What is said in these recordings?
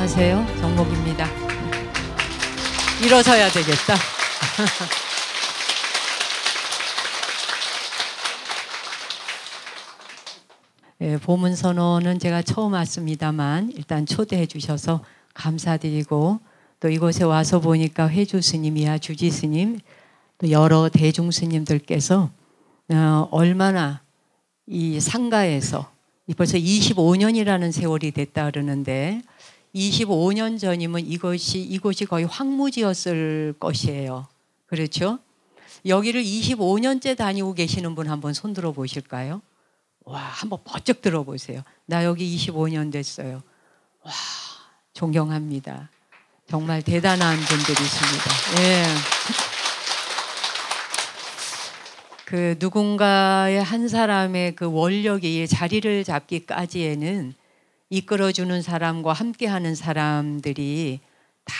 안녕하세요. 정목입니다. 일어서야 되겠다. 예, 보문선언은 제가 처음 왔습니다만 일단 초대해 주셔서 감사드리고, 또 이곳에 와서 보니까 회주 스님이야 주지 스님, 또 여러 대중 스님들께서 얼마나 이 상가에서 벌써 25년이라는 세월이 됐다 그러는데, 25년 전이면 이곳이 거의 황무지였을 것이에요. 그렇죠? 여기를 25년째 다니고 계시는 분 한번 손 들어 보실까요? 와, 한번 번쩍 들어보세요. 나 여기 25년 됐어요. 와, 존경합니다. 정말 대단한 분들이십니다. 예. 그 누군가의 한 사람의 그 원력이 자리를 잡기까지에는 이끌어주는 사람과 함께하는 사람들이 다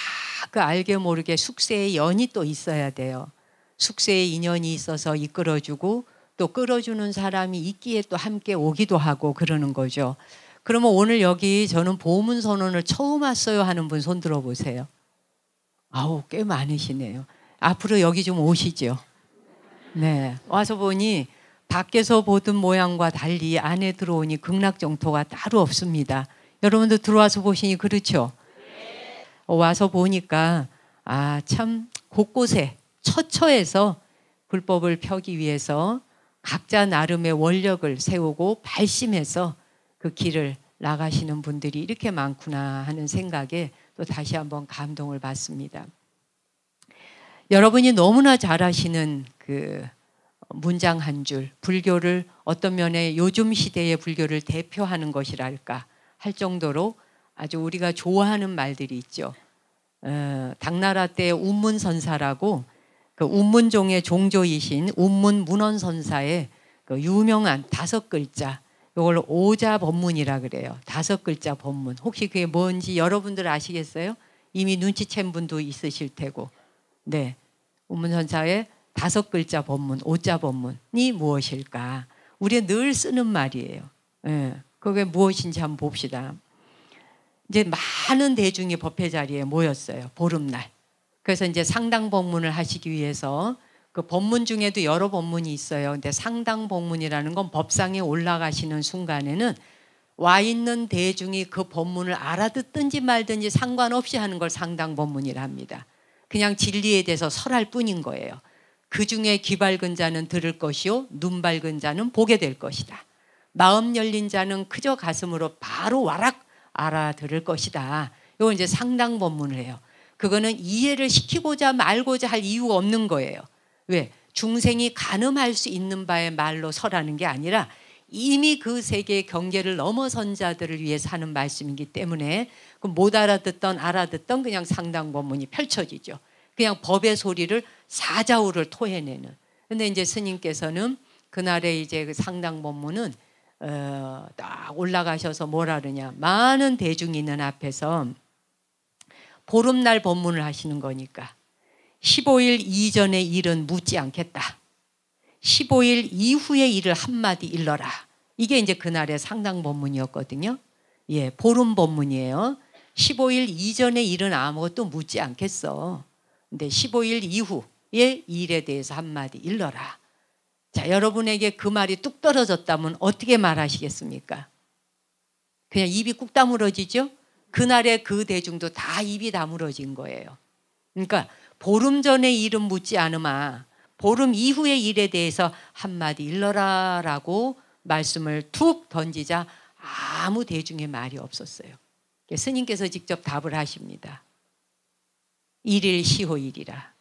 그 알게 모르게 숙세의 연이 또 있어야 돼요. 숙세의 인연이 있어서 이끌어주고, 또 끌어주는 사람이 있기에 또 함께 오기도 하고 그러는 거죠. 그러면 오늘 여기 저는 보문선언을 처음 왔어요 하는 분 손 들어보세요. 아우, 꽤 많으시네요. 앞으로 여기 좀 오시죠. 네, 와서 보니 밖에서 보던 모양과 달리 안에 들어오니 극락정토가 따로 없습니다. 여러분도 들어와서 보시니 그렇죠? 와서 보니까 참 곳곳에 처처해서 불법을 펴기 위해서 각자 나름의 원력을 세우고 발심해서 그 길을 나가시는 분들이 이렇게 많구나 하는 생각에 또 다시 한번 감동을 받습니다. 여러분이 너무나 잘 아시는 그 문장 한 줄, 불교를 어떤 면에 요즘 시대의 불교를 대표하는 것이랄까 할 정도로 아주 우리가 좋아하는 말들이 있죠. 당나라 때 운문선사라고 그 운문종의 종조이신 운문문헌선사의 그 유명한 5글자, 이걸 오자법문이라 그래요. 5글자 법문. 혹시 그게 뭔지 여러분들 아시겠어요? 이미 눈치챈 분도 있으실 테고. 네, 운문선사의 5글자 법문, 오자법문이 무엇일까? 우리가 늘 쓰는 말이에요. 예, 그게 무엇인지 한번 봅시다. 이제 많은 대중이 법회 자리에 모였어요. 보름날. 그래서 이제 상당 법문을 하시기 위해서 그 법문 중에도 여러 법문이 있어요. 근데 상당 법문이라는 건 법상에 올라가시는 순간에는 와 있는 대중이 그 법문을 알아듣든지 말든지 상관없이 하는 걸 상당 법문이라 합니다. 그냥 진리에 대해서 설할 뿐인 거예요. 그 중에 귀 밝은 자는 들을 것이요, 눈 밝은 자는 보게 될 것이다. 마음 열린 자는 그저 가슴으로 바로 와락 알아들을 것이다. 이거 이제 상당 법문을 해요. 그거는 이해를 시키고자 말고자 할 이유가 없는 거예요. 왜? 중생이 가늠할 수 있는 바의 말로 설하는 게 아니라 이미 그 세계의 경계를 넘어선 자들을 위해서 하는 말씀이기 때문에 못 알아듣던 알아듣던 그냥 상당 법문이 펼쳐지죠. 그냥 법의 소리를 사자우를 토해내는. 근데 이제 스님께서는 그날의 이제 그 상당 법문은 딱 올라가셔서 뭐라 그러냐, 많은 대중이 있는 앞에서 보름날 법문을 하시는 거니까 15일 이전의 일은 묻지 않겠다. 15일 이후의 일을 한마디 일러라. 이게 이제 그날의 상당 법문이었거든요. 예, 보름 법문이에요. 15일 이전의 일은 아무것도 묻지 않겠어. 근데 15일 이후의 일에 대해서 한마디 일러라. 자, 여러분에게 그 말이 뚝 떨어졌다면 어떻게 말하시겠습니까? 그냥 입이 꾹 다물어지죠? 그날의 그 대중도 다 입이 다물어진 거예요. 그러니까 보름 전의 일은 묻지 않으마, 보름 이후의 일에 대해서 한마디 일러라 라고 말씀을 툭 던지자 아무 대중의 말이 없었어요. 스님께서 직접 답을 하십니다. 일일 시호일이라.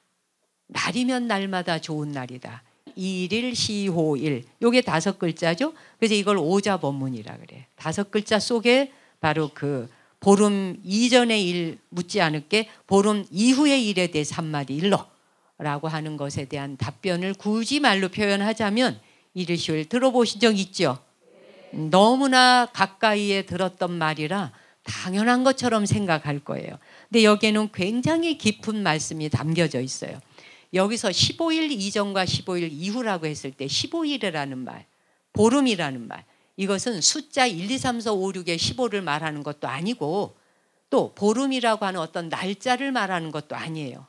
날이면 날마다 좋은 날이다. 일일 시호일. 요게 5글자죠. 그래서 이걸 오자법문이라 그래. 5글자 속에 바로 그 보름 이전의 일 묻지 않을게 보름 이후의 일에 대해서 한마디 일러 라고 하는 것에 대한 답변을 굳이 말로 표현하자면 일일 시호일 들어보신 적 있죠? 너무나 가까이에 들었던 말이라 당연한 것처럼 생각할 거예요. 근데 여기에는 굉장히 깊은 말씀이 담겨져 있어요. 여기서 15일 이전과 15일 이후라고 했을 때 15일이라는 말, 보름이라는 말, 이것은 숫자 1, 2, 3, 4, 5, 6의 15를 말하는 것도 아니고 또 보름이라고 하는 어떤 날짜를 말하는 것도 아니에요.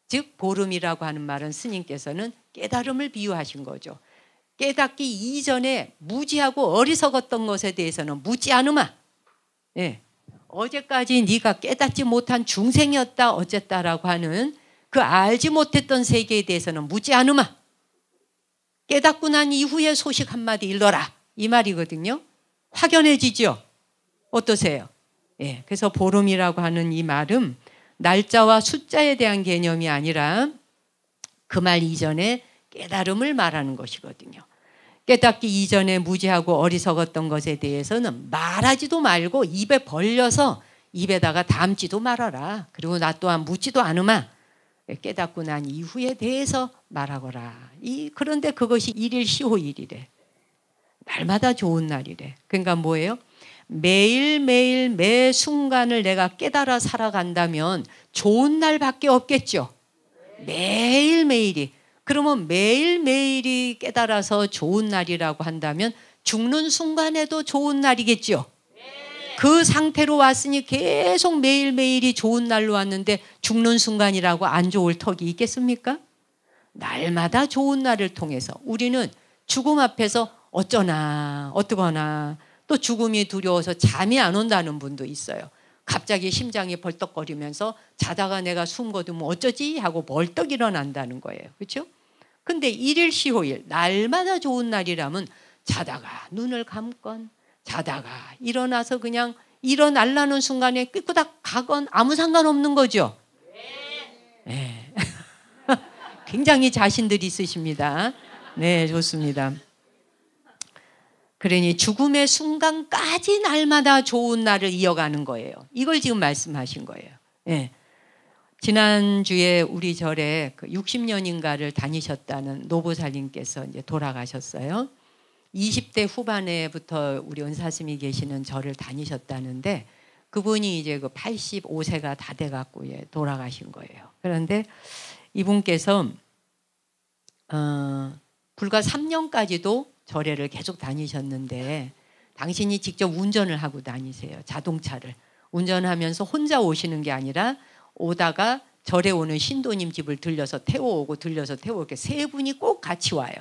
즉 보름이라고 하는 말은 스님께서는 깨달음을 비유하신 거죠. 깨닫기 이전에 무지하고 어리석었던 것에 대해서는 묻지 않으마. 예. 어제까지 네가 깨닫지 못한 중생이었다 어쨌다라고 하는 그 알지 못했던 세계에 대해서는 묻지 않으마. 깨닫고 난 이후에 소식 한마디 일러라. 이 말이거든요. 확연해지죠. 어떠세요? 예. 그래서 보름이라고 하는 이 말은 날짜와 숫자에 대한 개념이 아니라 그 말 이전에 깨달음을 말하는 것이거든요. 깨닫기 이전에 무지하고 어리석었던 것에 대해서는 말하지도 말고 입에 벌려서 입에다가 담지도 말아라. 그리고 나 또한 묻지도 않으마. 깨닫고 난 이후에 대해서 말하거라. 그런데 그것이 일일 시호일이래. 날마다 좋은 날이래. 그러니까 뭐예요? 매일매일 매 순간을 내가 깨달아 살아간다면 좋은 날밖에 없겠죠. 매일매일이. 그러면 매일매일이 깨달아서 좋은 날이라고 한다면 죽는 순간에도 좋은 날이겠죠. 그 상태로 왔으니 계속 매일매일이 좋은 날로 왔는데 죽는 순간이라고 안 좋을 턱이 있겠습니까? 날마다 좋은 날을 통해서 우리는 죽음 앞에서 어쩌나 어떠거나 또 죽음이 두려워서 잠이 안 온다는 분도 있어요. 갑자기 심장이 벌떡거리면서 자다가 내가 숨 거두면 어쩌지 하고 벌떡 일어난다는 거예요. 그렇죠? 근데 일일 시호일 날마다 좋은 날이라면 자다가 눈을 감건 자다가 일어나서 그냥 일어나려는 순간에 삐꾸닥 가건 아무 상관없는 거죠. 네. 굉장히 자신들이 있으십니다. 네, 좋습니다. 그러니 죽음의 순간까지 날마다 좋은 날을 이어가는 거예요. 이걸 지금 말씀하신 거예요. 네. 지난주에 우리 절에 60년인가를 다니셨다는 노보살님께서 이제 돌아가셨어요. 20대 후반에부터 우리 은사스님이 계시는 절을 다니셨다는데 그분이 이제 85세가 다 돼갖고 돌아가신 거예요. 그런데 이분께서 불과 3년까지도 절에를 계속 다니셨는데 당신이 직접 운전을 하고 다니세요. 자동차를. 운전하면서 혼자 오시는 게 아니라 오다가 절에 오는 신도님 집을 들려서 태워오고 들려서 태워오고 이렇게 세 분이 꼭 같이 와요.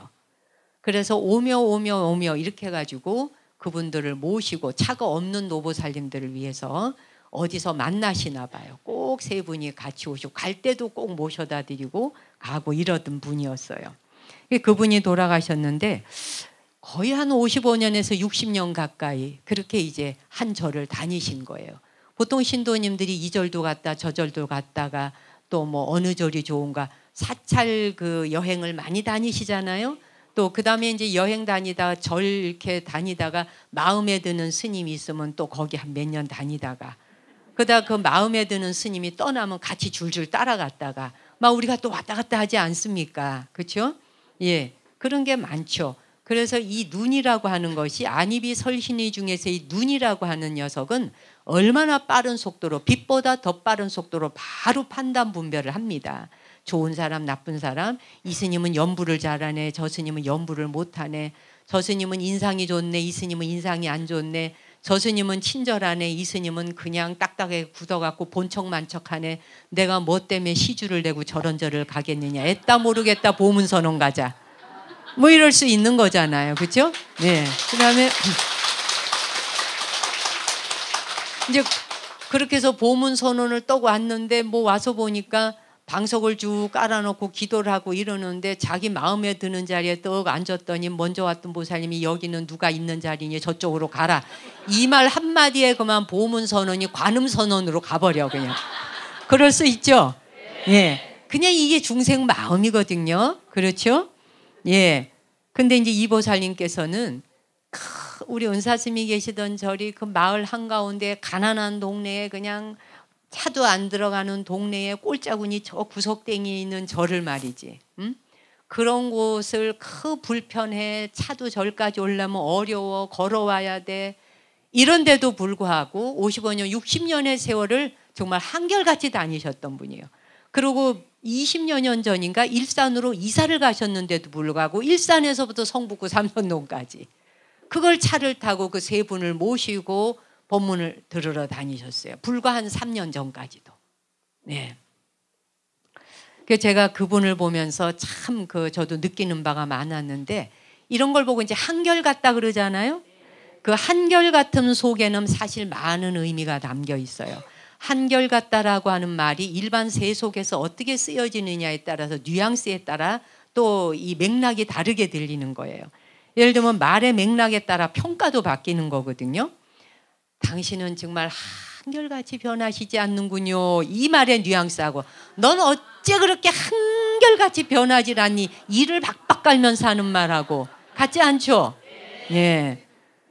그래서 오며 이렇게 해가지고 그분들을 모시고 차가 없는 노보살님들을 위해서 어디서 만나시나 봐요. 꼭 세 분이 같이 오시고 갈 때도 꼭 모셔다 드리고 가고 이러던 분이었어요. 그분이 돌아가셨는데 거의 한 55년에서 60년 가까이 그렇게 이제 한 절을 다니신 거예요. 보통 신도님들이 이 절도 갔다 저 절도 갔다가 또 뭐 어느 절이 좋은가 사찰 그 여행을 많이 다니시잖아요. 또 그다음에 이제 여행 다니다 절 이렇게 다니다가 마음에 드는 스님이 있으면 또 거기 한 몇 년 다니다가 그러다 그 마음에 드는 스님이 떠나면 같이 줄줄 따라갔다가 막 우리가 또 왔다 갔다 하지 않습니까? 그렇죠? 예, 그런 게 많죠. 그래서 이 눈이라고 하는 것이 안입이 설신이 중에서 이 눈이라고 하는 녀석은 얼마나 빠른 속도로 빛보다 더 빠른 속도로 바로 판단 분별을 합니다. 좋은 사람 나쁜 사람 이 스님은 연부를 잘하네 저 스님은 연부를 못하네 저 스님은 인상이 좋네 이 스님은 인상이 안 좋네 저 스님은 친절하네 이 스님은 그냥 딱딱하게 굳어갖고 본척만척하네 내가 뭐 때문에 시주를 내고 저런 절을 가겠느냐 애따 모르겠다 보문선언 가자 뭐 이럴 수 있는 거잖아요. 그렇죠? 네. 그다음에 이제 그렇게 해서 보문선언을 떠고 왔는데 뭐 와서 보니까 방석을 쭉 깔아놓고 기도를 하고 이러는데 자기 마음에 드는 자리에 떡 앉았더니 먼저 왔던 보살님이 여기는 누가 있는 자리니 저쪽으로 가라. 이 말 한마디에 그만 보문선언이 관음선언으로 가버려 그냥. 그럴 수 있죠? 예. 그냥 이게 중생 마음이거든요. 그렇죠? 예. 근데 이제 이 보살님께서는 우리 은사스님이 계시던 절이 그 마을 한가운데 가난한 동네에 그냥 차도 안 들어가는 동네에 꼴짜군이 저 구석탱이에 있는 절을 말이지. 그런 곳을 불편해 차도 절까지 오려면 어려워 걸어와야 돼. 이런데도 불구하고 55년 60년의 세월을 정말 한결같이 다니셨던 분이에요. 그리고 20여 년 전인가 일산으로 이사를 가셨는데도 불구하고 일산에서부터 성북구 삼선동까지 그걸 차를 타고 그 세 분을 모시고 법문을 들으러 다니셨어요. 불과 한 3년 전까지도. 네. 그 제가 그분을 보면서 참 저도 느끼는 바가 많았는데, 이런 걸 보고 이제 한결같다 그러잖아요. 그 한결같음 속에는 사실 많은 의미가 담겨 있어요. 한결같다라고 하는 말이 일반 세속에서 어떻게 쓰여지느냐에 따라서 뉘앙스에 따라 또 이 맥락이 다르게 들리는 거예요. 예를 들면 말의 맥락에 따라 평가도 바뀌는 거거든요. 당신은 정말 한결같이 변하시지 않는군요. 이 말의 뉘앙스하고, 넌 어째 그렇게 한결같이 변하지 않니? 이를 박박 깔면서 하는 말하고 같지 않죠? 예.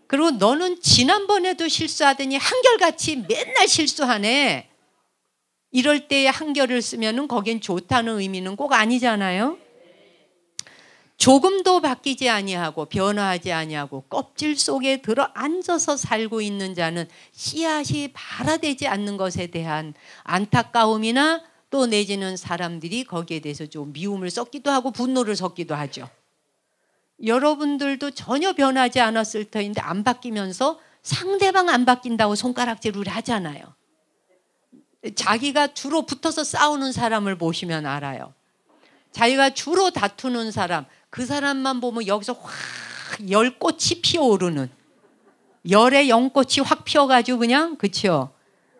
그리고 너는 지난번에도 실수하더니 한결같이 맨날 실수하네. 이럴 때에 한결을 쓰면은 거긴 좋다는 의미는 꼭 아니잖아요. 조금도 바뀌지 아니하고 변화하지 아니하고 껍질 속에 들어 앉아서 살고 있는 자는 씨앗이 발화되지 않는 것에 대한 안타까움이나 또 내지는 사람들이 거기에 대해서 좀 미움을 섞기도 하고 분노를 섞기도 하죠. 여러분들도 전혀 변하지 않았을 터인데 안 바뀌면서 상대방 안 바뀐다고 손가락질을 하잖아요. 자기가 주로 붙어서 싸우는 사람을 보시면 알아요. 자기가 주로 다투는 사람, 그 사람만 보면 여기서 확 열꽃이 피어오르는, 열의 연꽃이 확 피어가지고 그냥, 그쵸?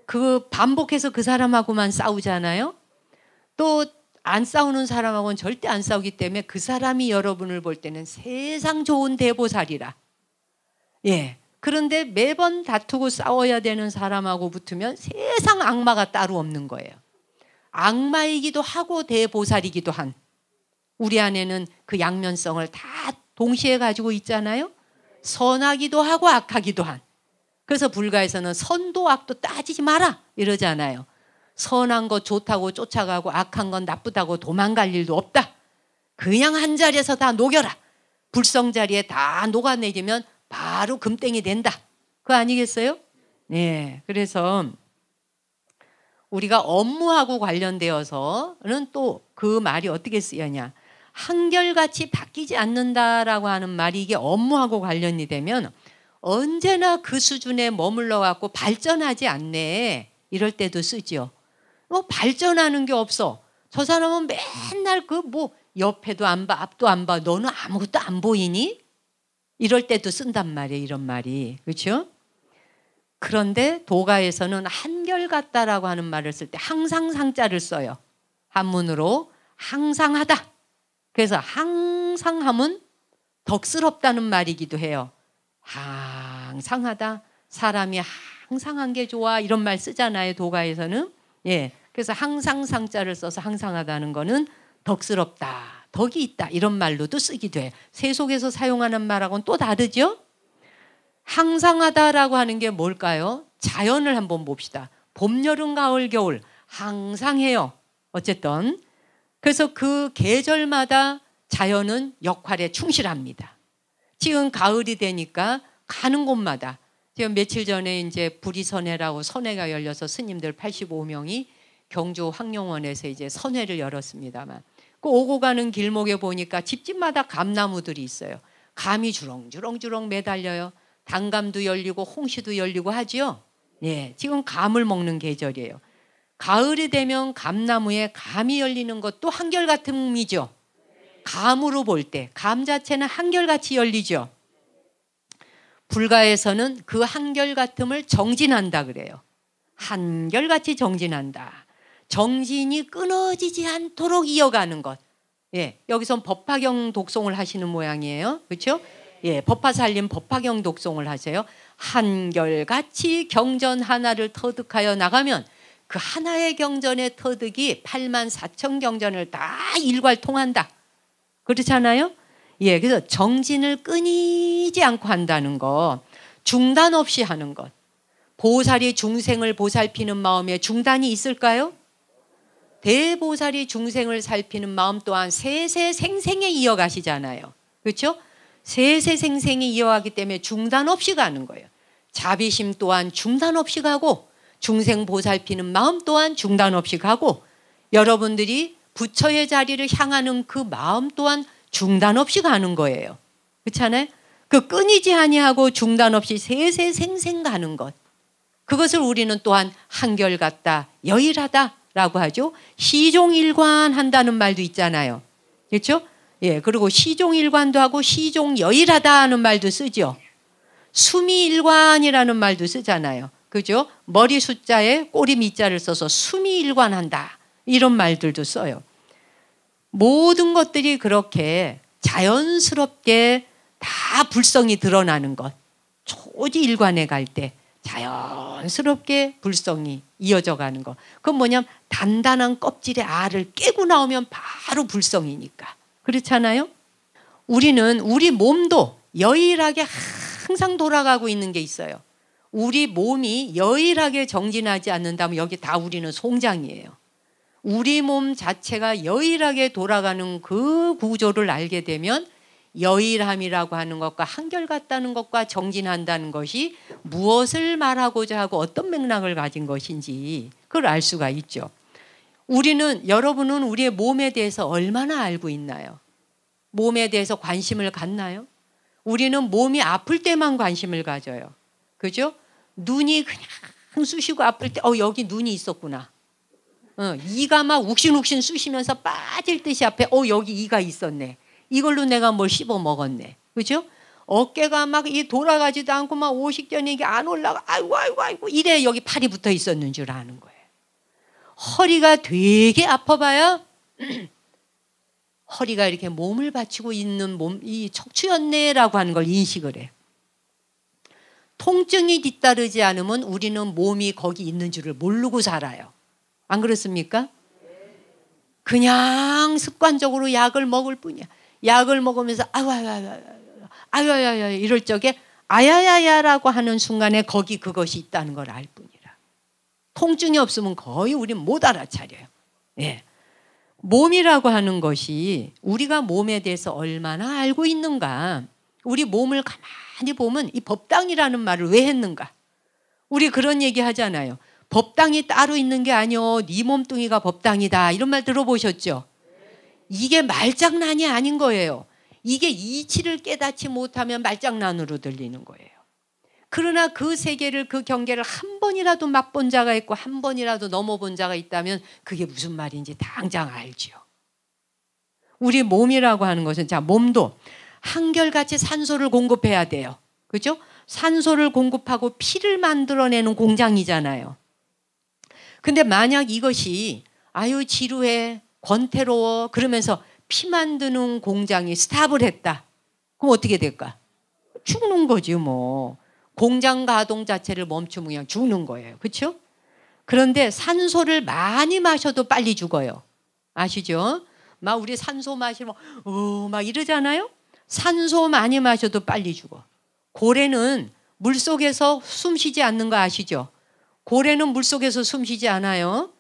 그 반복해서 그 사람하고만 싸우잖아요. 또 안 싸우는 사람하고는 절대 안 싸우기 때문에 그 사람이 여러분을 볼 때는 세상 좋은 대보살이라. 예. 그런데 매번 다투고 싸워야 되는 사람하고 붙으면 세상 악마가 따로 없는 거예요. 악마이기도 하고 대보살이기도 한, 우리 안에는 그 양면성을 다 동시에 가지고 있잖아요. 선하기도 하고 악하기도 한. 그래서 불가에서는 선도 악도 따지지 마라 이러잖아요. 선한 거 좋다고 쫓아가고 악한 건 나쁘다고 도망갈 일도 없다. 그냥 한 자리에서 다 녹여라. 불성자리에 다 녹아내리면 바로 금땡이 된다. 그거 아니겠어요? 네. 그래서 우리가 업무하고 관련되어서는 또 그 말이 어떻게 쓰여냐. 한결같이 바뀌지 않는다라고 하는 말이 이게 업무하고 관련이 되면 언제나 그 수준에 머물러 갖고 발전하지 않네. 이럴 때도 쓰죠. 발전하는 게 없어. 저 사람은 맨날 옆에도 안 봐, 앞도 안 봐. 너는 아무것도 안 보이니? 이럴 때도 쓴단 말이에요. 이런 말이. 그렇죠? 그런데 도가에서는 한결같다라고 하는 말을 쓸 때 항상 상자를 써요. 한문으로 항상하다. 그래서 항상함은 덕스럽다는 말이기도 해요. 항상하다. 사람이 항상한 게 좋아. 이런 말 쓰잖아요. 도가에서는. 예. 그래서 항상 상자를 써서 항상하다는 거는 덕스럽다. 덕이 있다. 이런 말로도 쓰기도 해요. 세속에서 사용하는 말하고는 또 다르죠? 항상하다라고 하는 게 뭘까요? 자연을 한번 봅시다. 봄, 여름, 가을, 겨울 항상 해요. 어쨌든 그래서 그 계절마다 자연은 역할에 충실합니다. 지금 가을이 되니까 가는 곳마다, 지금 며칠 전에 이제 불이선회라고 선회가 열려서 스님들 85명이 경주 황룡원에서 이제 선회를 열었습니다만, 그 오고 가는 길목에 보니까 집집마다 감나무들이 있어요. 감이 주렁주렁 매달려요. 단감도 열리고 홍시도 열리고 하지요. 예, 지금 감을 먹는 계절이에요. 가을이 되면 감나무에 감이 열리는 것도 한결같음이죠. 감으로 볼 때 감 자체는 한결같이 열리죠. 불가에서는 그 한결같음을 정진한다 그래요. 한결같이 정진한다. 정진이 끊어지지 않도록 이어가는 것. 예, 여기선 법화경 독송을 하시는 모양이에요. 그렇죠? 예, 법화살림 법화경 독송을 하세요. 한결같이 경전 하나를 터득하여 나가면 그 하나의 경전의 터득이 84,000 경전을 다 일괄통한다. 그렇잖아요? 예, 그래서 정진을 끊이지 않고 한다는 거, 중단 없이 하는 것. 보살이 중생을 보살피는 마음에 중단이 있을까요? 대보살이 중생을 살피는 마음 또한 세세생생에 이어가시잖아요. 그렇죠? 세세생생이 이어가기 때문에 중단 없이 가는 거예요. 자비심 또한 중단 없이 가고, 중생 보살피는 마음 또한 중단 없이 가고, 여러분들이 부처의 자리를 향하는 그 마음 또한 중단 없이 가는 거예요. 그렇잖아요? 그 끊이지 아니하고 중단 없이 세세생생 가는 것. 그것을 우리는 또한 한결같다, 여일하다라고 하죠. 시종일관한다는 말도 있잖아요. 그렇죠? 예, 그리고 시종일관도 하고 시종여일하다는 말도 쓰죠. 수미일관이라는 말도 쓰잖아요. 그죠? 머리 숫자에 꼬리 밑자를 써서 수미일관한다, 이런 말들도 써요. 모든 것들이 그렇게 자연스럽게 다 불성이 드러나는 것, 초지일관에 갈 때 자연스럽게 불성이 이어져 가는 것, 그건 뭐냐면 단단한 껍질의 알을 깨고 나오면 바로 불성이니까. 그렇잖아요? 우리는 우리 몸도 여일하게 항상 돌아가고 있는 게 있어요. 우리 몸이 여일하게 정진하지 않는다면 여기 다 우리는 송장이에요. 우리 몸 자체가 여일하게 돌아가는 그 구조를 알게 되면 여일함이라고 하는 것과 한결같다는 것과 정진한다는 것이 무엇을 말하고자 하고 어떤 맥락을 가진 것인지 그걸 알 수가 있죠. 여러분은 우리의 몸에 대해서 얼마나 알고 있나요? 몸에 대해서 관심을 갖나요? 우리는 몸이 아플 때만 관심을 가져요. 그죠? 눈이 그냥 쑤시고 아플 때 여기 눈이 있었구나. 이가 막 욱신욱신 쑤시면서 빠질 듯이 앞에 여기 이가 있었네. 이걸로 내가 뭘 씹어 먹었네. 그죠? 어깨가 막 돌아가지도 않고 막 오식전이 이게 안 올라가. 아이고 이래 여기 팔이 붙어 있었는 줄 아는 거예요. 허리가 되게 아파봐야 허리가 이렇게 몸을 받치고 있는 이 척추였네라고 하는 걸 인식을 해요. 통증이 뒤따르지 않으면 우리는 몸이 거기 있는 줄을 모르고 살아요. 안 그렇습니까? 그냥 습관적으로 약을 먹을 뿐이야. 약을 먹으면서 아야야야 이럴 적에 아야야야라고 하는 순간에 거기 그것이 있다는 걸 알 뿐이라. 통증이 없으면 거의 우리는 못 알아차려요. 예. 몸이라고 하는 것이 우리가 몸에 대해서 얼마나 알고 있는가. 우리 몸을 가만히 보면 이 법당이라는 말을 왜 했는가. 우리 그런 얘기 하잖아요. 법당이 따로 있는 게 아니요, 네 몸뚱이가 법당이다, 이런 말 들어보셨죠? 이게 말장난이 아닌 거예요. 이게 이치를 깨닫지 못하면 말장난으로 들리는 거예요. 그러나 그 세계를, 그 경계를 한 번이라도 맛본 자가 있고 한 번이라도 넘어본 자가 있다면 그게 무슨 말인지 당장 알죠. 우리 몸이라고 하는 것은, 자, 몸도 한결같이 산소를 공급해야 돼요. 그렇죠? 산소를 공급하고 피를 만들어내는 공장이잖아요. 근데 만약 이것이 아유 지루해, 권태로워 그러면서 피 만드는 공장이 스탑을 했다. 그럼 어떻게 될까? 죽는 거지 뭐. 공장 가동 자체를 멈추면 그냥 죽는 거예요. 그렇죠? 그런데 산소를 많이 마셔도 빨리 죽어요. 아시죠? 막 우리 산소 마시면 막 이러잖아요. 산소 많이 마셔도 빨리 죽어. 고래는 물속에서 숨 쉬지 않는 거 아시죠? 고래는 물속에서 숨 쉬지 않아요.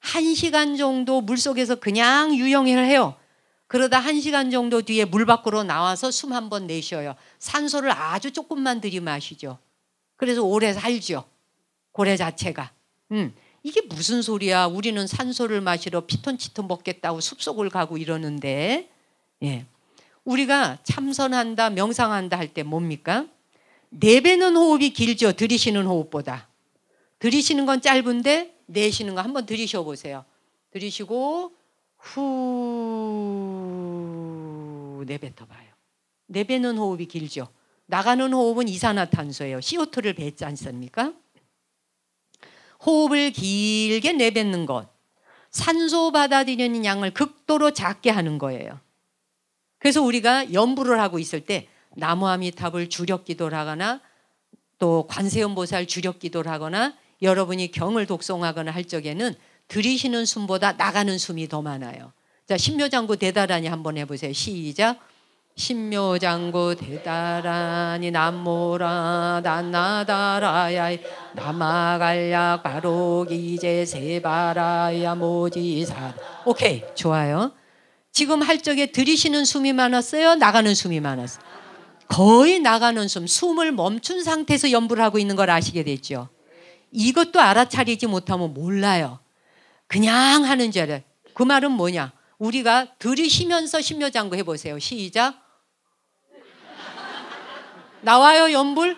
1시간 정도 물속에서 그냥 유영을 해요. 그러다 1시간 정도 뒤에 물 밖으로 나와서 숨 한 번 내쉬어요. 산소를 아주 조금만 들이마시죠. 그래서 오래 살죠. 고래 자체가. 이게 무슨 소리야. 우리는 산소를 마시러 피톤치드 먹겠다고 숲속을 가고 이러는데, 예. 우리가 참선한다, 명상한다 할 때 뭡니까? 내뱉는 호흡이 길죠. 들이쉬는 호흡보다. 들이쉬는 건 짧은데 내쉬는 거 한번 들이쉬어 보세요. 들이쉬고 후 내뱉어 봐요. 내뱉는 호흡이 길죠. 나가는 호흡은 이산화탄소예요. CO2를 뱉지 않습니까? 호흡을 길게 내뱉는 것, 산소 받아들이는 양을 극도로 작게 하는 거예요. 그래서 우리가 연부를 하고 있을 때 나무아미탑을 주력 기도를 하거나 또 관세음보살 주력 기도를 하거나 여러분이 경을 독송하거나 할 적에는 들이쉬는 숨보다 나가는 숨이 더 많아요. 자, 신묘장구 대다라니 한번 해보세요. 시작. 신묘장구 대다라니 남모라 난나다라야 남아갈약 바로기제 세바라야 모지사. 오케이, 좋아요. 지금 할 적에 들이쉬는 숨이 많았어요? 나가는 숨이 많았어요? 거의 나가는 숨, 숨을 멈춘 상태에서 연부를 하고 있는 걸 아시게 됐죠. 이것도 알아차리지 못하면 몰라요. 그냥 하는 줄 알아요. 그 말은 뭐냐? 우리가 들이쉬면서 신묘장구 해보세요. 시작. 나와요 연불?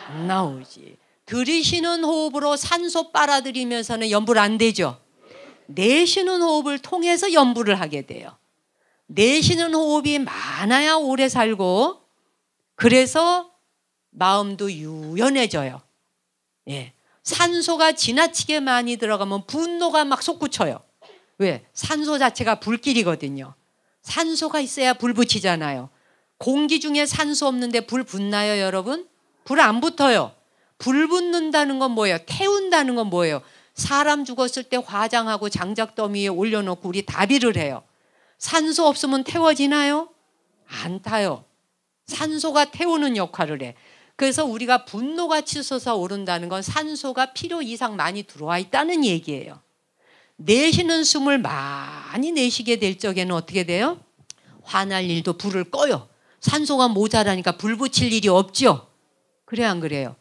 안 나오지. 들이쉬는 호흡으로 산소 빨아들이면서는 염불 안 되죠. 내쉬는 호흡을 통해서 염불을 하게 돼요. 내쉬는 호흡이 많아야 오래 살고 그래서 마음도 유연해져요. 예. 산소가 지나치게 많이 들어가면 분노가 막 솟구쳐요. 왜? 산소 자체가 불길이거든요. 산소가 있어야 불 붙이잖아요. 공기 중에 산소 없는데 불 붙나요, 여러분? 불 안 붙어요. 불 붙는다는 건 뭐예요? 태운다는 건 뭐예요? 사람 죽었을 때 화장하고 장작더미에 올려놓고 우리 다비를 해요. 산소 없으면 태워지나요? 안 타요. 산소가 태우는 역할을 해. 그래서 우리가 분노가 치솟아 오른다는 건 산소가 필요 이상 많이 들어와 있다는 얘기예요. 내쉬는 숨을 많이 내쉬게 될 적에는 어떻게 돼요? 화날 일도 불을 꺼요. 산소가 모자라니까 불 붙일 일이 없죠. 그래 안 그래요?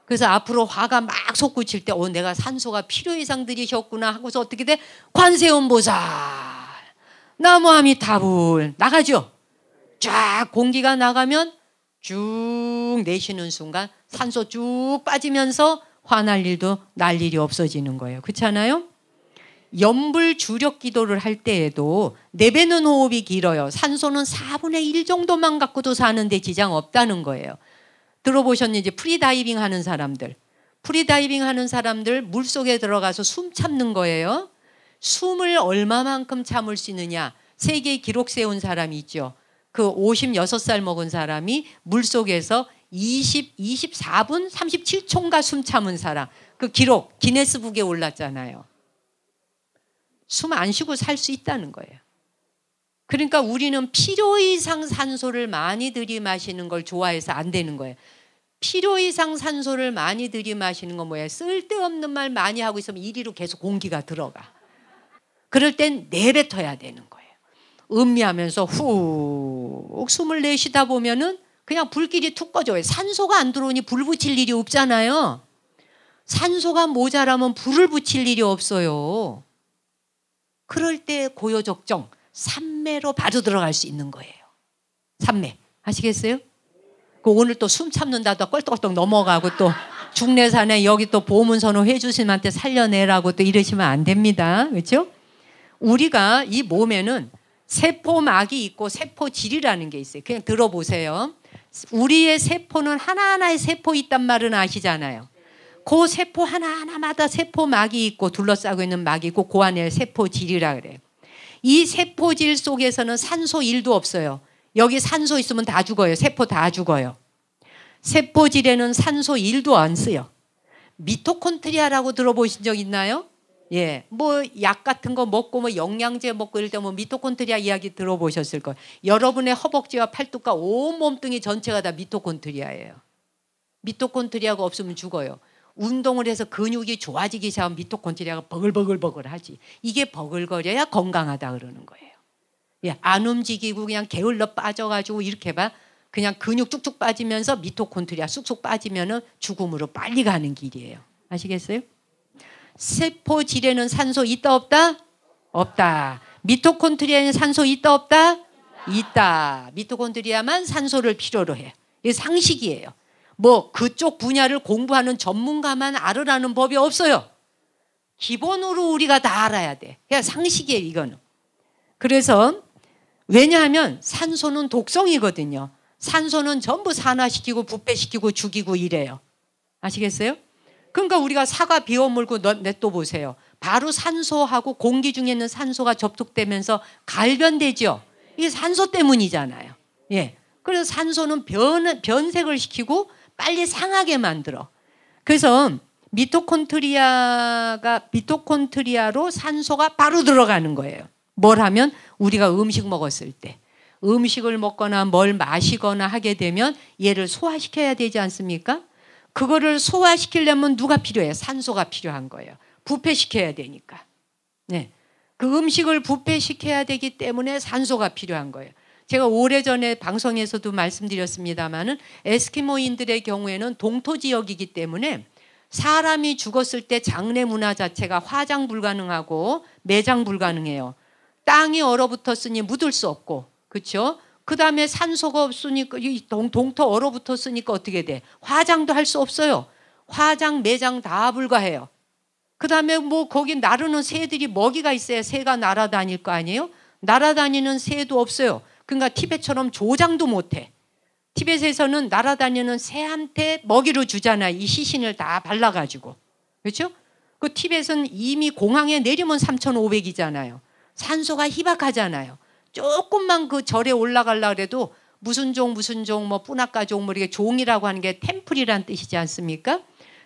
그래서 앞으로 화가 막 솟구칠 때 내가 산소가 필요 이상 들이셨구나 하고서 어떻게 돼? 관세음보살 나무아미타불 나가죠. 쫙 공기가 나가면 쭉 내쉬는 순간 산소 쭉 빠지면서 화날 일도 날 일이 없어지는 거예요. 그렇지 않아요? 염불 주력 기도를 할 때에도 내뱉는 호흡이 길어요. 산소는 4분의 1 정도만 갖고도 사는데 지장 없다는 거예요. 들어보셨는지 프리다이빙 하는 사람들. 프리다이빙 하는 사람들 물속에 들어가서 숨 참는 거예요. 숨을 얼마만큼 참을 수 있느냐. 세계 기록 세운 사람이 있죠. 그 56살 먹은 사람이 물속에서 24분 37초인가 숨 참은 사람. 그 기록 기네스북에 올랐잖아요. 숨 안 쉬고 살 수 있다는 거예요. 그러니까 우리는 필요 이상 산소를 많이 들이마시는 걸 좋아해서 안 되는 거예요. 필요 이상 산소를 많이 들이마시는 건 뭐예요? 쓸데없는 말 많이 하고 있으면 이리로 계속 공기가 들어가. 그럴 땐 내뱉어야 되는 거예요. 음미하면서 훅 숨을 내쉬다 보면은 그냥 불길이 툭 꺼져요. 산소가 안 들어오니 불 붙일 일이 없잖아요. 산소가 모자라면 불을 붙일 일이 없어요. 그럴 때 고요적정 삼매로 바로 들어갈 수 있는 거예요. 삼매 아시겠어요? 오늘 또 숨 참는다도 껄떡껄떡 넘어가고 또 중내산에 여기 또 보문선호 회주님한테 살려내라고 또 이러시면 안 됩니다. 그렇죠? 우리가 이 몸에는 세포막이 있고 세포질이라는 게 있어요. 그냥 들어보세요. 우리의 세포는 하나하나의 세포 있단 말은 아시잖아요. 그 세포 하나하나마다 세포막이 있고 둘러싸고 있는 막이 있고 그 안에 세포질이라 그래요. 이 세포질 속에서는 산소 1도 없어요. 여기 산소 있으면 다 죽어요. 세포 다 죽어요. 세포질에는 산소 1도 안 써요. 미토콘트리아라고 들어보신 적 있나요? 예, 뭐 약 같은 거 먹고 뭐 영양제 먹고 이럴 때 뭐 미토콘트리아 이야기 들어보셨을 거예요. 여러분의 허벅지와 팔뚝과 온 몸뚱이 전체가 다 미토콘트리아예요. 미토콘트리아가 없으면 죽어요. 운동을 해서 근육이 좋아지기 시작하면 미토콘트리아가 버글버글버글 하지. 이게 버글거려야 건강하다 그러는 거예요. 예, 안 움직이고 그냥 게을러 빠져가지고 이렇게 봐. 그냥 근육 쭉쭉 빠지면서 미토콘트리아 쑥쑥 빠지면은 죽음으로 빨리 가는 길이에요. 아시겠어요? 세포질에는 산소 있다 없다? 없다. 미토콘트리아에는 산소 있다 없다? 있다. 미토콘트리아만 산소를 필요로 해. 이게 상식이에요. 뭐 그쪽 분야를 공부하는 전문가만 알으라는 법이 없어요. 기본으로 우리가 다 알아야 돼. 그냥 상식이에요, 이거는. 그래서 왜냐하면 산소는 독성이거든요. 산소는 전부 산화시키고 부패시키고 죽이고 이래요. 아시겠어요? 그러니까 우리가 사과 비워 물고 냅둬 보세요. 바로 산소하고 공기 중에 있는 산소가 접촉되면서 갈변되죠. 이게 산소 때문이잖아요. 예. 그래서 산소는 변색을 시키고 빨리 상하게 만들어. 그래서 미토콘트리아로 산소가 바로 들어가는 거예요. 뭘 하면 우리가 음식 먹었을 때 음식을 먹거나 뭘 마시거나 하게 되면 얘를 소화시켜야 되지 않습니까? 그거를 소화시키려면 누가 필요해요? 산소가 필요한 거예요. 부패시켜야 되니까. 네. 그 음식을 부패시켜야 되기 때문에 산소가 필요한 거예요. 제가 오래전에 방송에서도 말씀드렸습니다마는 에스키모인들의 경우에는 동토 지역이기 때문에 사람이 죽었을 때 장례 문화 자체가 화장 불가능하고 매장 불가능해요. 땅이 얼어붙었으니 묻을 수 없고, 그렇죠? 그 다음에 산소가 없으니까 동토 얼어붙었으니까 어떻게 돼? 화장도 할 수 없어요. 화장, 매장 다 불가해요. 그 다음에 뭐 거기 나르는 새들이 먹이가 있어야 새가 날아다닐 거 아니에요? 날아다니는 새도 없어요. 그러니까 티벳처럼 조장도 못해. 티벳에서는 날아다니는 새한테 먹이로 주잖아요. 이 시신을 다 발라가지고. 그렇죠? 그 티벳은 이미 공항에 내리면 3,500이잖아요. 산소가 희박하잖아요. 조금만 그 절에 올라가려고 해도 무슨 종 뭐 뿌나까종 뭐 이렇게 종이라고 하는 게 템플이란 뜻이지 않습니까?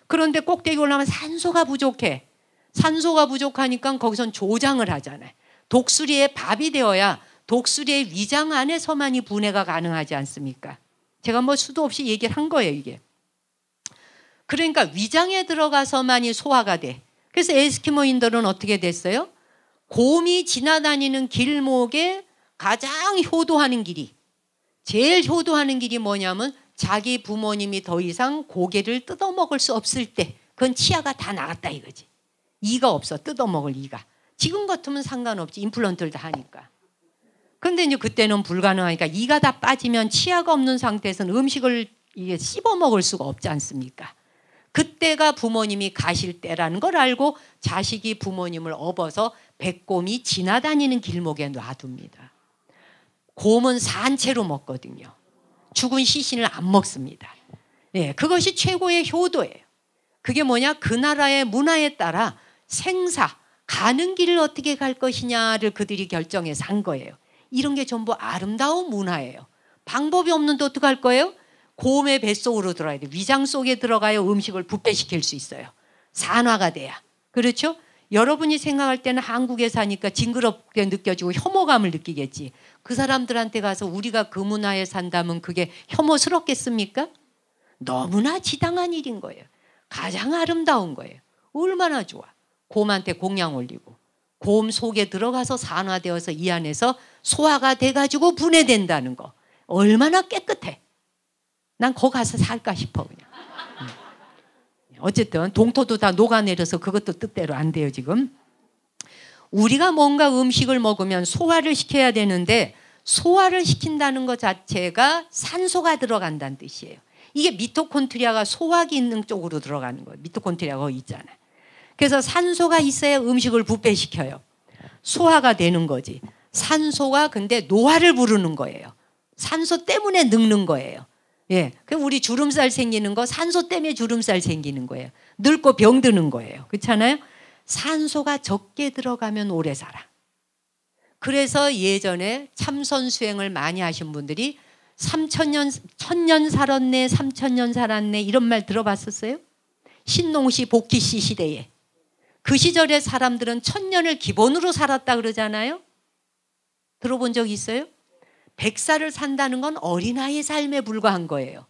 그런데 꼭대기 올라가면 산소가 부족해. 산소가 부족하니까 거기선 조장을 하잖아요. 독수리의 밥이 되어야 독수리의 위장 안에서만이 분해가 가능하지 않습니까? 제가 뭐 수도 없이 얘기를 한 거예요, 이게. 그러니까 위장에 들어가서만이 소화가 돼. 그래서 에스키모인들은 어떻게 됐어요? 곰이 지나다니는 길목에 가장 효도하는 길이, 제일 효도하는 길이 뭐냐면 자기 부모님이 더 이상 고개를 뜯어먹을 수 없을 때, 그건 치아가 다 나갔다 이거지. 이가 없어, 뜯어먹을 이가. 지금 같으면 상관없지, 임플란트를 다 하니까. 근데 이제 그때는 불가능하니까 이가 다 빠지면 치아가 없는 상태에서는 음식을 이게 씹어 먹을 수가 없지 않습니까? 그때가 부모님이 가실 때라는 걸 알고 자식이 부모님을 업어서 백곰이 지나다니는 길목에 놔둡니다. 곰은 산채로 먹거든요. 죽은 시신을 안 먹습니다. 예, 그것이 최고의 효도예요. 그게 뭐냐? 그 나라의 문화에 따라 생사, 가는 길을 어떻게 갈 것이냐를 그들이 결정해서 한 거예요. 이런 게 전부 아름다운 문화예요. 방법이 없는데 어떡할 거예요? 곰의 뱃속으로 들어가야 돼요. 위장 속에 들어가야 음식을 부패시킬 수 있어요. 산화가 돼야. 그렇죠? 여러분이 생각할 때는 한국에 사니까 징그럽게 느껴지고 혐오감을 느끼겠지. 그 사람들한테 가서 우리가 그 문화에 산다면 그게 혐오스럽겠습니까? 너무나 지당한 일인 거예요. 가장 아름다운 거예요. 얼마나 좋아. 곰한테 공양 올리고 곰 속에 들어가서 산화되어서 이 안에서 소화가 돼가지고 분해된다는 거. 얼마나 깨끗해. 난 거기 가서 살까 싶어 그냥. 어쨌든 동토도 다 녹아내려서 그것도 뜻대로 안 돼요 지금. 우리가 뭔가 음식을 먹으면 소화를 시켜야 되는데 소화를 시킨다는 것 자체가 산소가 들어간다는 뜻이에요. 이게 미토콘드리아가 소화기 있는 쪽으로 들어가는 거예요. 미토콘드리아가 거기 있잖아요. 그래서 산소가 있어야 음식을 부패시켜요. 소화가 되는 거지. 산소가 근데 노화를 부르는 거예요. 산소 때문에 늙는 거예요. 예, 그럼 우리 주름살 생기는 거 산소 때문에 주름살 생기는 거예요. 늙고 병드는 거예요. 그렇잖아요? 산소가 적게 들어가면 오래 살아. 그래서 예전에 참선 수행을 많이 하신 분들이 1000년 살았네, 3000년 살았네 이런 말 들어봤었어요? 신농시 복희씨 시대에. 그 시절의 사람들은 1000년을 기본으로 살았다 그러잖아요. 들어본 적 있어요? 100살을 산다는 건 어린아이의 삶에 불과한 거예요.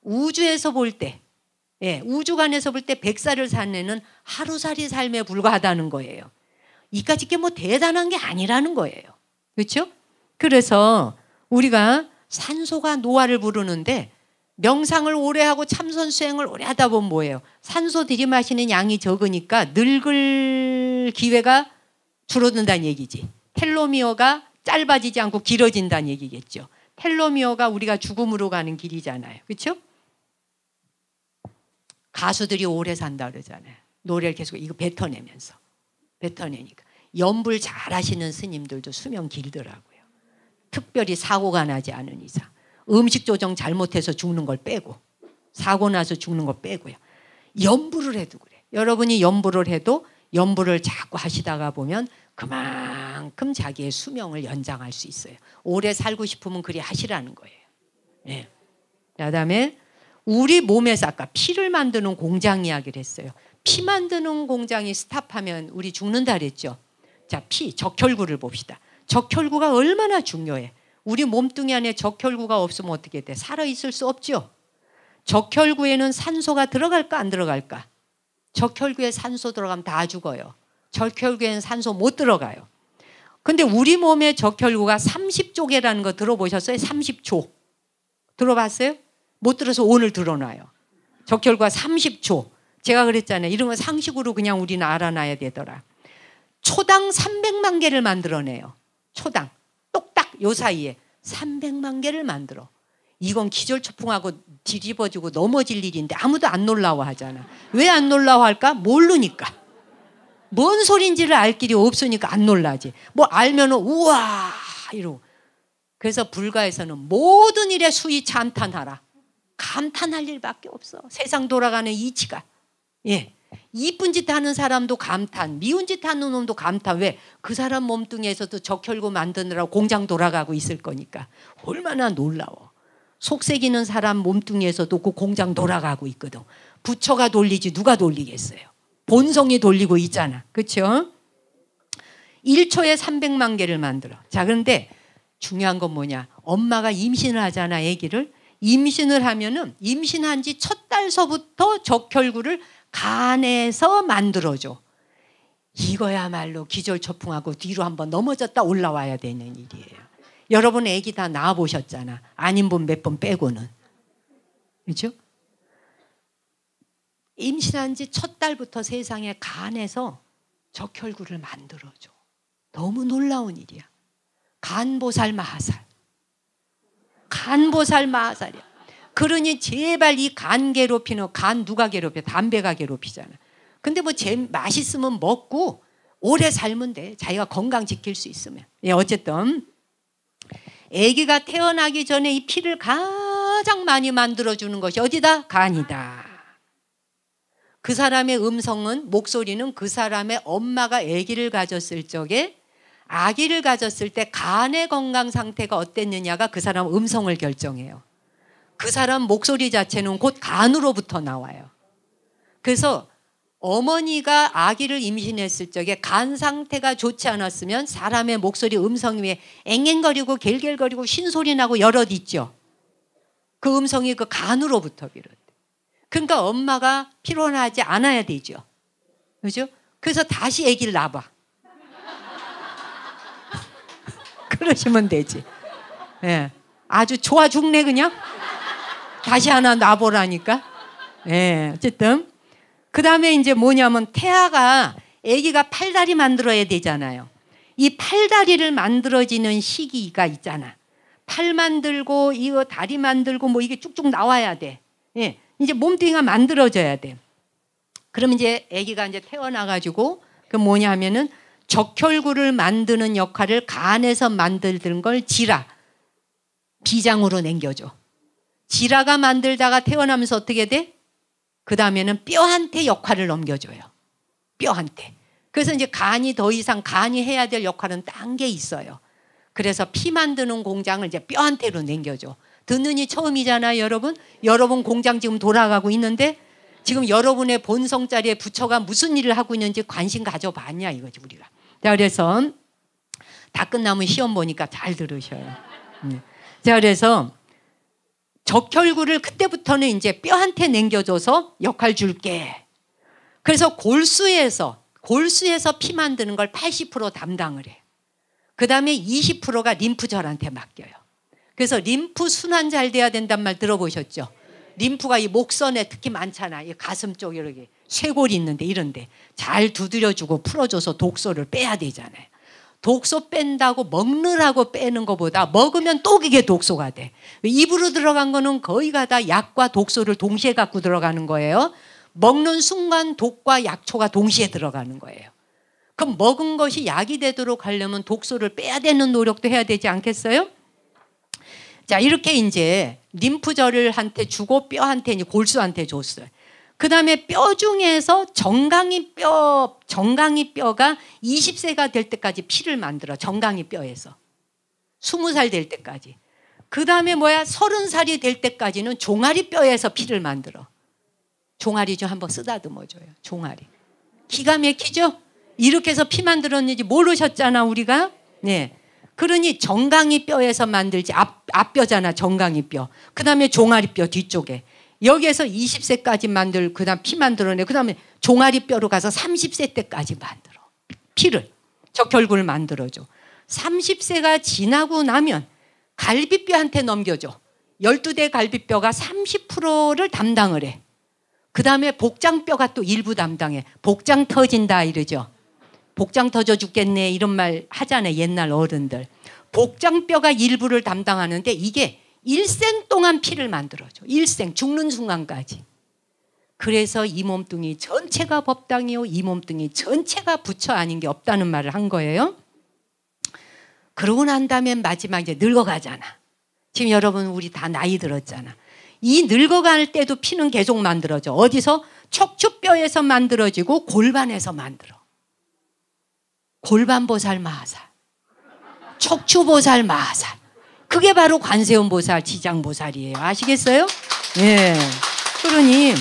우주에서 볼 때, 예, 우주관에서 볼 때 100살을 산 애는 하루살이 삶에 불과하다는 거예요. 이까짓 게 뭐 대단한 게 아니라는 거예요. 그렇죠? 그래서 우리가 산소가 노화를 부르는데 명상을 오래 하고 참선 수행을 오래 하다 보면 뭐예요? 산소 들이마시는 양이 적으니까 늙을 기회가 줄어든다는 얘기지. 텔로미어가 짧아지지 않고 길어진다는 얘기겠죠. 텔로미어가 우리가 죽음으로 가는 길이잖아요. 그렇죠? 가수들이 오래 산다 그러잖아요. 노래를 계속 이거 뱉어내면서. 뱉어내니까. 연불 잘하시는 스님들도 수명 길더라고요. 특별히 사고가 나지 않은 이상. 음식 조정 잘못해서 죽는 걸 빼고 사고 나서 죽는 거 빼고요. 연불을 해도 그래. 여러분이 연불을 해도 연불을 자꾸 하시다가 보면 그만큼 자기의 수명을 연장할 수 있어요. 오래 살고 싶으면 그리 하시라는 거예요. 네. 그다음에 우리 몸에서 아까 피를 만드는 공장 이야기를 했어요. 피 만드는 공장이 스탑하면 우리 죽는다 그랬죠. 자, 피, 적혈구를 봅시다. 적혈구가 얼마나 중요해. 우리 몸뚱이 안에 적혈구가 없으면 어떻게 돼? 살아있을 수 없죠. 적혈구에는 산소가 들어갈까 안 들어갈까? 적혈구에 산소 들어가면 다 죽어요. 적혈구에는 산소 못 들어가요. 근데 우리 몸의 적혈구가 30조개라는 거 들어보셨어요? 30조. 들어봤어요? 못 들어서 오늘 들어놔요. 적혈구가 30조. 제가 그랬잖아요. 이런 거 상식으로 그냥 우리는 알아놔야 되더라. 초당 300만 개를 만들어내요. 초당. 똑딱 요 사이에 300만 개를 만들어. 이건 기절초풍하고 뒤집어지고 넘어질 일인데 아무도 안 놀라워하잖아. 왜 안 놀라워할까? 모르니까. 뭔 소린지를 알 길이 없으니까 안 놀라지. 뭐 알면은 우와 이러고. 그래서 불가에서는 모든 일에 수위 감탄하라. 감탄할 일밖에 없어. 세상 돌아가는 이치가. 예. 이쁜 짓 하는 사람도 감탄, 미운 짓 하는 놈도 감탄. 왜? 그 사람 몸뚱이에서도 적혈구 만드느라고 공장 돌아가고 있을 거니까. 얼마나 놀라워. 속색이는 사람 몸뚱이에서도 그 공장 돌아가고 있거든. 부처가 돌리지 누가 돌리겠어요. 본성이 돌리고 있잖아. 그렇죠? 1초에 300만 개를 만들어. 자, 그런데 중요한 건 뭐냐? 엄마가 임신을 하잖아, 아기를. 임신을 하면은 임신한 지 첫 달서부터 적혈구를 간에서 만들어줘. 이거야말로 기절초풍하고 뒤로 한번 넘어졌다 올라와야 되는 일이에요. 여러분 아기 다 낳아보셨잖아. 아닌 분 몇 번 빼고는. 그렇죠? 임신한 지 첫 달부터 세상에 간에서 적혈구를 만들어줘. 너무 놀라운 일이야. 간보살 마하살. 간보살 마하살이야. 그러니 제발 이 간 괴롭히는, 간 누가 괴롭혀? 담배가 괴롭히잖아. 근데 뭐 맛있으면 먹고 오래 살면 돼. 자기가 건강 지킬 수 있으면. 예, 어쨌든 아기가 태어나기 전에 이 피를 가장 많이 만들어주는 것이 어디다? 간이다. 그 사람의 음성은, 목소리는 그 사람의 엄마가 아기를 가졌을 적에, 아기를 가졌을 때 간의 건강 상태가 어땠느냐가 그 사람 음성을 결정해요. 그 사람 목소리 자체는 곧 간으로부터 나와요. 그래서 어머니가 아기를 임신했을 적에 간 상태가 좋지 않았으면 사람의 목소리 음성 위에 앵앵거리고 갤갤거리고 신소리 나고 여럿 있죠. 그 음성이 그 간으로부터 비롯돼. 그러니까 엄마가 피곤하지 않아야 되죠. 그죠? 그래서 다시 아기를 낳아봐. 그러시면 되지. 예. 아주 좋아 죽네 그냥. 다시 하나 낳아보라니까. 예. 어쨌든 그 다음에 이제 뭐냐면 태아가, 아기가 팔다리 만들어야 되잖아요. 이 팔다리를 만들어지는 시기가 있잖아. 팔 만들고 이거 다리 만들고 뭐 이게 쭉쭉 나와야 돼. 예. 이제 몸뚱이가 만들어져야 돼. 그럼 이제 아기가 이제 태어나가지고 그 뭐냐 하면은 적혈구를 만드는 역할을 간에서 만들던 걸 지라, 비장으로 남겨줘. 지라가 만들다가 태어나면서 어떻게 돼? 그 다음에는 뼈한테 역할을 넘겨줘요. 뼈한테. 그래서 이제 간이 더 이상 간이 해야 될 역할은 딴 게 있어요. 그래서 피 만드는 공장을 이제 뼈한테로 남겨줘. 듣는 이 처음이잖아요, 여러분. 여러분 공장 지금 돌아가고 있는데 지금 여러분의 본성자리에 부처가 무슨 일을 하고 있는지 관심 가져봤냐 이거지 우리가. 자, 그래서 다 끝나면 시험 보니까 잘 들으셔요. 자, 그래서 적혈구를 그때부터는 이제 뼈한테 남겨줘서 역할 줄게. 그래서 골수에서 피 만드는 걸 80% 담당을 해. 그 다음에 20%가 림프절한테 맡겨요. 그래서 림프 순환 잘 돼야 된단 말 들어보셨죠? 림프가 이 목선에 특히 많잖아. 이 가슴 쪽에 이렇게 쇄골이 있는데 이런데 잘 두드려주고 풀어줘서 독소를 빼야 되잖아요. 독소 뺀다고 먹느라고 빼는 것보다 먹으면 또 그게 독소가 돼. 입으로 들어간 거는 거의가 다 약과 독소를 동시에 갖고 들어가는 거예요. 먹는 순간 독과 약초가 동시에 들어가는 거예요. 그럼 먹은 것이 약이 되도록 하려면 독소를 빼야 되는 노력도 해야 되지 않겠어요? 자, 이렇게 이제 림프절을 한테 주고 뼈한테 이제 골수한테 줬어요. 그 다음에 뼈 중에서 정강이 뼈가 20세가 될 때까지 피를 만들어. 정강이 뼈에서 20살 될 때까지. 그 다음에 30살이 될 때까지는 종아리 뼈에서 피를 만들어. 종아리 좀 한번 쓰다듬어줘요. 종아리. 기가 막히죠? 이렇게 해서 피 만들었는지 모르셨잖아 우리가. 네. 그러니 정강이 뼈에서 만들지. 앞뼈잖아 정강이 뼈. 그 다음에 종아리 뼈 뒤쪽에. 여기에서 20세까지 만들, 그 다음 피 만들어내. 그 다음에 종아리 뼈로 가서 30세 때까지 만들어. 피를, 적혈구를 만들어줘. 30세가 지나고 나면 갈비뼈한테 넘겨줘. 12대 갈비뼈가 30%를 담당을 해. 그 다음에 복장뼈가 또 일부 담당해. 복장 터진다 이러죠. 복장 터져 죽겠네 이런 말 하잖아요. 옛날 어른들. 복장뼈가 일부를 담당하는데 이게 일생 동안 피를 만들어줘. 일생, 죽는 순간까지. 그래서 이 몸뚱이 전체가 법당이요, 이 몸뚱이 전체가 부처 아닌 게 없다는 말을 한 거예요. 그러고 난 다음에 마지막 이제 늙어가잖아. 지금 여러분 우리 다 나이 들었잖아. 이 늙어갈 때도 피는 계속 만들어져. 어디서? 척추뼈에서 만들어지고 골반에서 만들어. 골반보살 마하살, 척추보살 마하살. 그게 바로 관세음보살, 지장보살이에요. 아시겠어요? 예. 그러니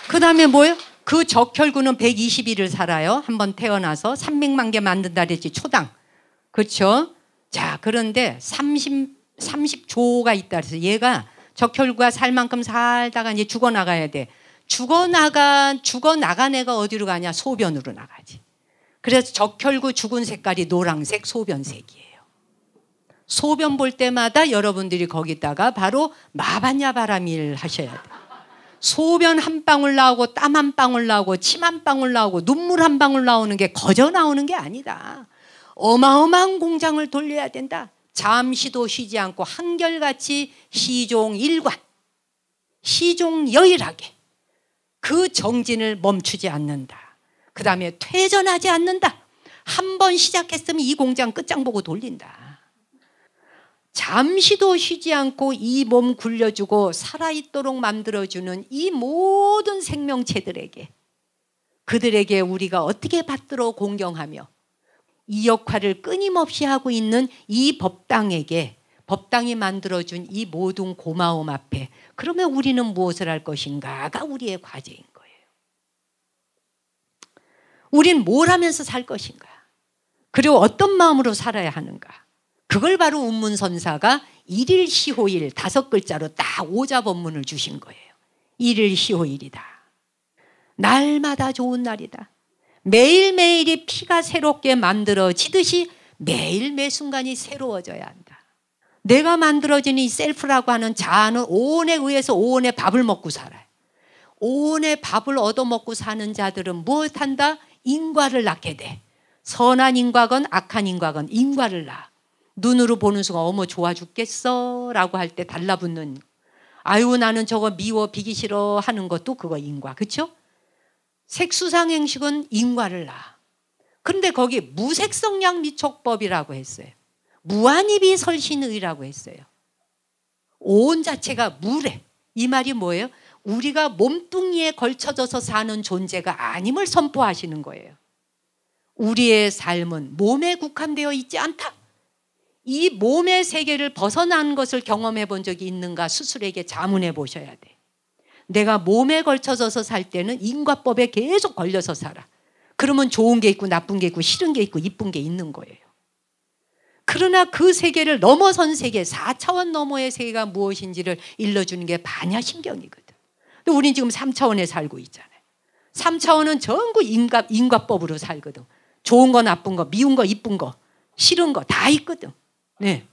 그 다음에 뭐예요? 그 적혈구는 120일을 살아요. 한번 태어나서 300만 개 만든다 그랬지, 초당. 그렇죠? 자, 그런데 30조가 있다 그래서 얘가 적혈구가 살 만큼 살다가 이제 죽어나가야 돼. 죽어나간 애가 어디로 가냐? 소변으로 나가지. 그래서 적혈구 죽은 색깔이 노란색 소변색이에요. 소변 볼 때마다 여러분들이 거기다가 바로 마반야바라밀 하셔야 돼요. 소변 한 방울 나오고 땀 한 방울 나오고 침 한 방울 나오고 눈물 한 방울 나오는 게 거저 나오는 게 아니다. 어마어마한 공장을 돌려야 된다. 잠시도 쉬지 않고 한결같이 시종일관, 시종여일하게 그 정진을 멈추지 않는다. 그 다음에 퇴전하지 않는다. 한 번 시작했으면 이 공장 끝장 보고 돌린다. 잠시도 쉬지 않고 이 몸 굴려주고 살아있도록 만들어주는 이 모든 생명체들에게, 그들에게 우리가 어떻게 받들어 공경하며 이 역할을 끊임없이 하고 있는 이 법당에게, 법당이 만들어준 이 모든 고마움 앞에 그러면 우리는 무엇을 할 것인가가 우리의 과제인 거예요. 우린 뭘 하면서 살 것인가, 그리고 어떤 마음으로 살아야 하는가. 그걸 바로 운문선사가 일일시호일 5글자로 딱 오자법문을 주신 거예요. 일일시호일이다. 날마다 좋은 날이다. 매일매일이 피가 새롭게 만들어지듯이 매일 매 순간이 새로워져야 한다. 내가 만들어진 이 셀프라고 하는 자아는 오온에 의해서 오온의 밥을 먹고 살아요. 오온의 밥을 얻어먹고 사는 자들은 무엇한다? 인과를 낳게 돼. 선한 인과건 악한 인과건 인과를 낳아. 눈으로 보는 순간 어머 좋아 죽겠어 라고 할 때 달라붙는, 아유 나는 저거 미워 비기 싫어 하는 것도 그거 인과. 그렇죠? 색수상행식은 인과를 낳아. 그런데 거기 무색성량 미촉법이라고 했어요. 무한입이 설신의라고 했어요. 온 자체가 무래. 이 말이 뭐예요? 우리가 몸뚱이에 걸쳐져서 사는 존재가 아님을 선포하시는 거예요. 우리의 삶은 몸에 국한되어 있지 않다. 이 몸의 세계를 벗어난 것을 경험해 본 적이 있는가 스스로에게 자문해 보셔야 돼. 내가 몸에 걸쳐져서 살 때는 인과법에 계속 걸려서 살아. 그러면 좋은 게 있고 나쁜 게 있고 싫은 게 있고 이쁜 게 있는 거예요. 그러나 그 세계를 넘어선 세계, 4차원 너머의 세계가 무엇인지를 일러주는 게 반야심경이거든. 근데 우린 지금 3차원에 살고 있잖아요. 3차원은 전부 인과법으로 살거든. 좋은 거 나쁜 거, 미운 거 이쁜 거, 싫은 거 다 있거든. 네.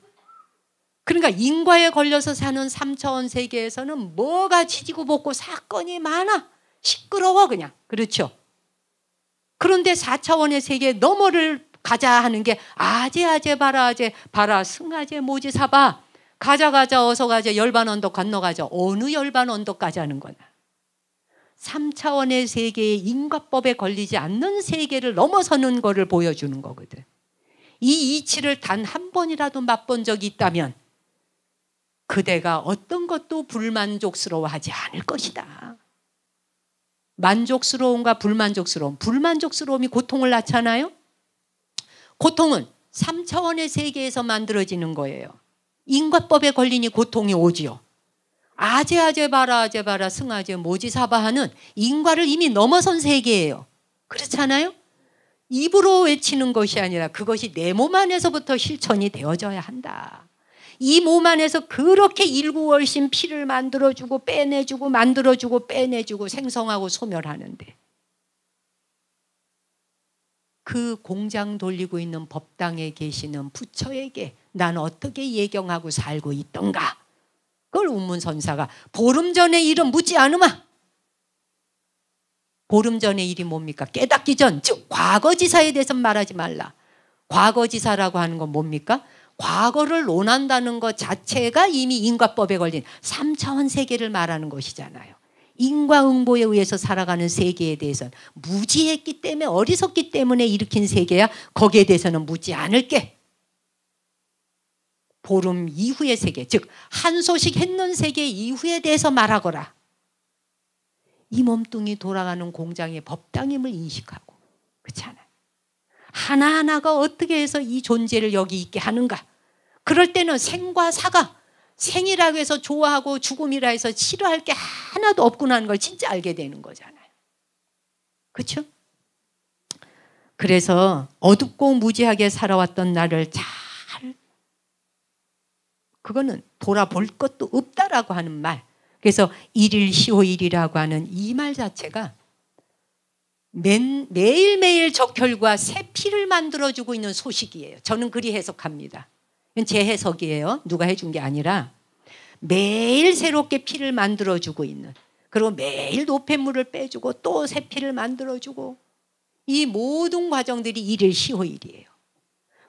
그러니까 인과에 걸려서 사는 3차원 세계에서는 뭐가 지지고 볶고 사건이 많아. 시끄러워 그냥. 그렇죠? 그런데 4차원의 세계 너머를 가자 하는 게 아제 바라 승아제 모지사바 가자 어서 가자 열반 언덕 건너가자. 어느 열반 언덕 가자는 거나. 3차원의 세계의 인과법에 걸리지 않는 세계를 넘어서는 거를 보여주는 거거든. 이 이치를 단 한 번이라도 맛본 적이 있다면 그대가 어떤 것도 불만족스러워하지 않을 것이다. 만족스러움과 불만족스러움. 불만족스러움이 고통을 낳잖아요. 고통은 3차원의 세계에서 만들어지는 거예요. 인과법에 걸리니 고통이 오지요. 아제 바라 승아제 모지사바하는 인과를 이미 넘어선 세계예요. 그렇잖아요. 입으로 외치는 것이 아니라 그것이 내 몸 안에서부터 실천이 되어져야 한다. 이 몸 안에서 그렇게 일구월신 피를 만들어주고 빼내주고 만들어주고 빼내주고 생성하고 소멸하는데 그 공장 돌리고 있는 법당에 계시는 부처에게 난 어떻게 예경하고 살고 있던가. 그걸 운문선사가 보름 전의 일은 묻지 않으마. 보름 전의 일이 뭡니까? 깨닫기 전, 즉 과거지사에 대해서 말하지 말라. 과거지사라고 하는 건 뭡니까? 과거를 논한다는 것 자체가 이미 인과법에 걸린 3차원 세계를 말하는 것이잖아요. 인과응보에 의해서 살아가는 세계에 대해서는 무지했기 때문에, 어리석기 때문에 일으킨 세계야. 거기에 대해서는 묻지 않을게. 보름 이후의 세계, 즉 한소식 했는 세계 이후에 대해서 말하거라. 이 몸뚱이 돌아가는 공장의 법당임을 인식하고, 그렇지 않아요? 하나하나가 어떻게 해서 이 존재를 여기 있게 하는가. 그럴 때는 생과 사가, 생이라고 해서 좋아하고 죽음이라 해서 싫어할 게 하나도 없구나 하는 걸 진짜 알게 되는 거잖아요. 그렇죠? 그래서 어둡고 무지하게 살아왔던 나를 잘, 그거는 돌아볼 것도 없다라고 하는 말. 그래서 일일시호일이라고 하는 이 말 자체가 매일매일 적혈과 새 피를 만들어주고 있는 소식이에요. 저는 그리 해석합니다. 이건 제 해석이에요. 누가 해준 게 아니라 매일 새롭게 피를 만들어주고 있는, 그리고 매일 노폐물을 빼주고 또 새 피를 만들어주고, 이 모든 과정들이 일일시호일이에요.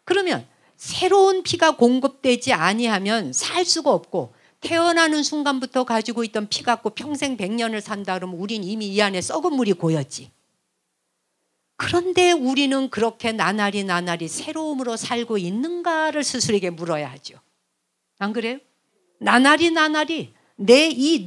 그러면 새로운 피가 공급되지 아니하면 살 수가 없고, 태어나는 순간부터 가지고 있던 피 갖고 평생 100년을 산다 그러면 우린 이미 이 안에 썩은 물이 고였지. 그런데 우리는 그렇게 나날이 새로움으로 살고 있는가를 스스로에게 물어야 하죠. 안 그래요? 나날이 내 이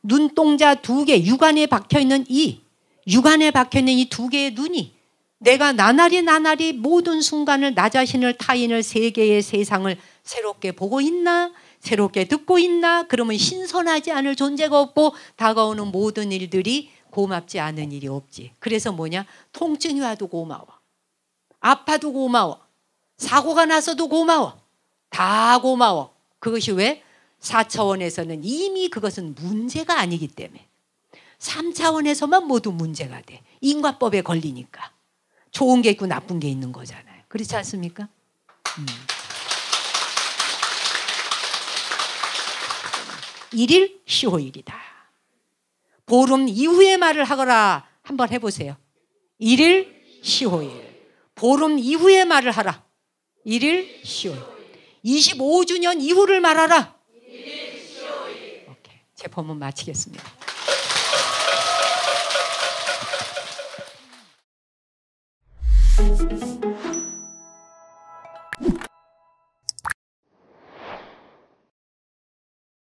눈동자 2개, 육안에 박혀있는 이 2개의 눈이 내가 나날이 모든 순간을, 나 자신을, 타인을, 세계의 세상을 새롭게 보고 있나, 새롭게 듣고 있나. 그러면 신선하지 않을 존재가 없고 다가오는 모든 일들이 고맙지 않은 일이 없지. 그래서 뭐냐? 통증이 와도 고마워, 아파도 고마워, 사고가 나서도 고마워, 다 고마워. 그것이 왜? 4차원에서는 이미 그것은 문제가 아니기 때문에. 3차원에서만 모두 문제가 돼. 인과법에 걸리니까. 좋은 게 있고 나쁜 게 있는 거잖아요. 그렇지 않습니까? 일일 시호일이다. 보름 이후의 말을 하거라. 한번 해보세요. 일일 시호일. 보름 이후의 말을 하라. 일일 시호일. 25주년 이후를 말하라. 일일 시호일. 오케이. 제 법문 마치겠습니다.